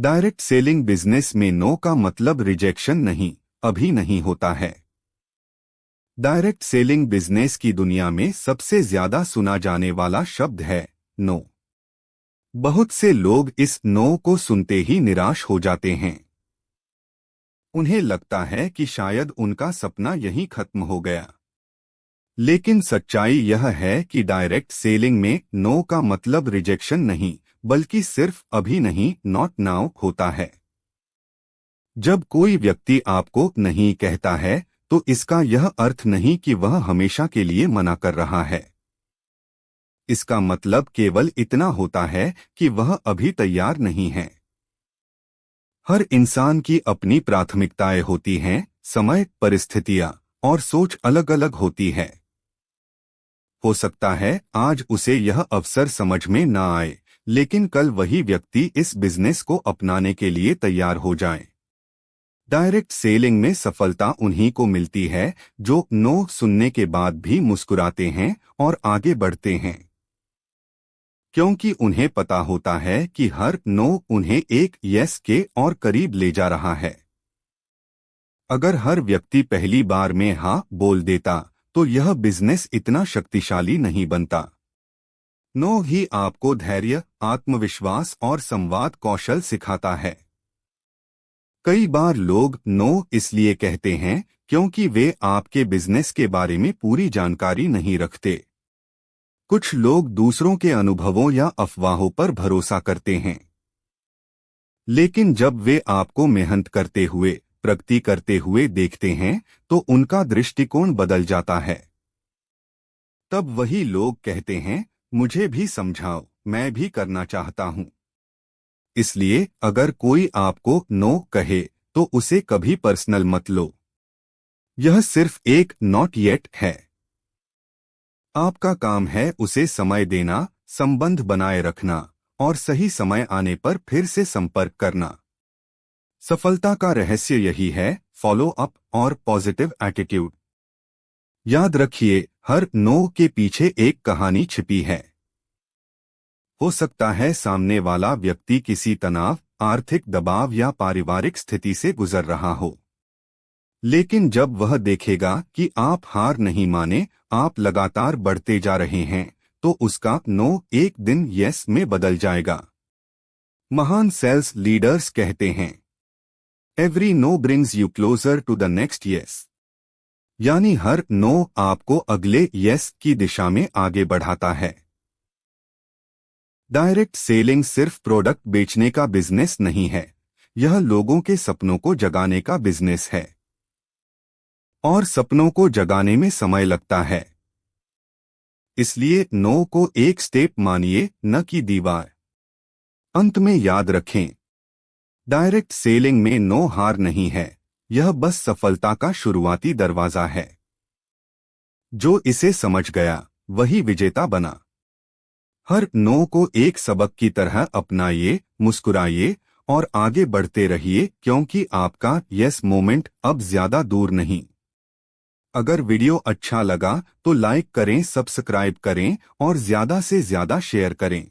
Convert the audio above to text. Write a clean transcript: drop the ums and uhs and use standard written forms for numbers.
Direct selling business में no का मतलब रिजेक्शन नहीं, अभी नहीं होता है। डायरेक्ट सेलिंग बिजनेस की दुनिया में सबसे ज्यादा सुना जाने वाला शब्द है नो। बहुत से लोग इस नो को सुनते ही निराश हो जाते हैं। उन्हें लगता है कि शायद उनका सपना यहीं खत्म हो गया। लेकिन सच्चाई यह है कि डायरेक्ट सेलिंग में नो का मतलब रिजेक्शन नहीं, बल्कि सिर्फ अभी नहीं, नॉट नाउ होता है। जब कोई व्यक्ति आपको नहीं कहता है तो इसका यह अर्थ नहीं कि वह हमेशा के लिए मना कर रहा है। इसका मतलब केवल इतना होता है कि वह अभी तैयार नहीं है। हर इंसान की अपनी प्राथमिकताएं होती हैं, समय, परिस्थितियां और सोच अलग अलग होती है। हो सकता है आज उसे यह अवसर समझ में ना आए, लेकिन कल वही व्यक्ति इस बिजनेस को अपनाने के लिए तैयार हो जाए। डायरेक्ट सेलिंग में सफलता उन्हीं को मिलती है जो नो सुनने के बाद भी मुस्कुराते हैं और आगे बढ़ते हैं, क्योंकि उन्हें पता होता है कि हर नो उन्हें एक यस के और करीब ले जा रहा है। अगर हर व्यक्ति पहली बार में हाँ बोल देता तो यह बिजनेस इतना शक्तिशाली नहीं बनता। नो ही आपको धैर्य, आत्मविश्वास और संवाद कौशल सिखाता है। कई बार लोग नो इसलिए कहते हैं क्योंकि वे आपके बिजनेस के बारे में पूरी जानकारी नहीं रखते। कुछ लोग दूसरों के अनुभवों या अफवाहों पर भरोसा करते हैं, लेकिन जब वे आपको मेहनत करते हुए, प्रगति करते हुए देखते हैं तो उनका दृष्टिकोण बदल जाता है। तब वही लोग कहते हैं, मुझे भी समझाओ, मैं भी करना चाहता हूं। इसलिए अगर कोई आपको नो कहे तो उसे कभी पर्सनल मत लो। यह सिर्फ एक नॉट येट है। आपका काम है उसे समय देना, संबंध बनाए रखना और सही समय आने पर फिर से संपर्क करना। सफलता का रहस्य यही है, फॉलो अप और पॉजिटिव एटीट्यूड। याद रखिए, हर नो के पीछे एक कहानी छिपी है। हो सकता है सामने वाला व्यक्ति किसी तनाव, आर्थिक दबाव या पारिवारिक स्थिति से गुजर रहा हो। लेकिन जब वह देखेगा कि आप हार नहीं माने, आप लगातार बढ़ते जा रहे हैं, तो उसका नो एक दिन यस में बदल जाएगा। महान सेल्स लीडर्स कहते हैं, every no brings you closer to the next yes. यानी हर नो आपको अगले यस की दिशा में आगे बढ़ाता है। डायरेक्ट सेलिंग सिर्फ प्रोडक्ट बेचने का बिजनेस नहीं है, यह लोगों के सपनों को जगाने का बिजनेस है। और सपनों को जगाने में समय लगता है। इसलिए नो को एक स्टेप मानिए, न कि दीवार। अंत में याद रखें, डायरेक्ट सेलिंग में नो हार नहीं है, यह बस सफलता का शुरुआती दरवाजा है। जो इसे समझ गया वही विजेता बना। हर नो को एक सबक की तरह अपनाइए, मुस्कुराइए और आगे बढ़ते रहिए, क्योंकि आपका यस मोमेंट अब ज्यादा दूर नहीं। अगर वीडियो अच्छा लगा तो लाइक करें, सब्सक्राइब करें और ज्यादा से ज्यादा शेयर करें।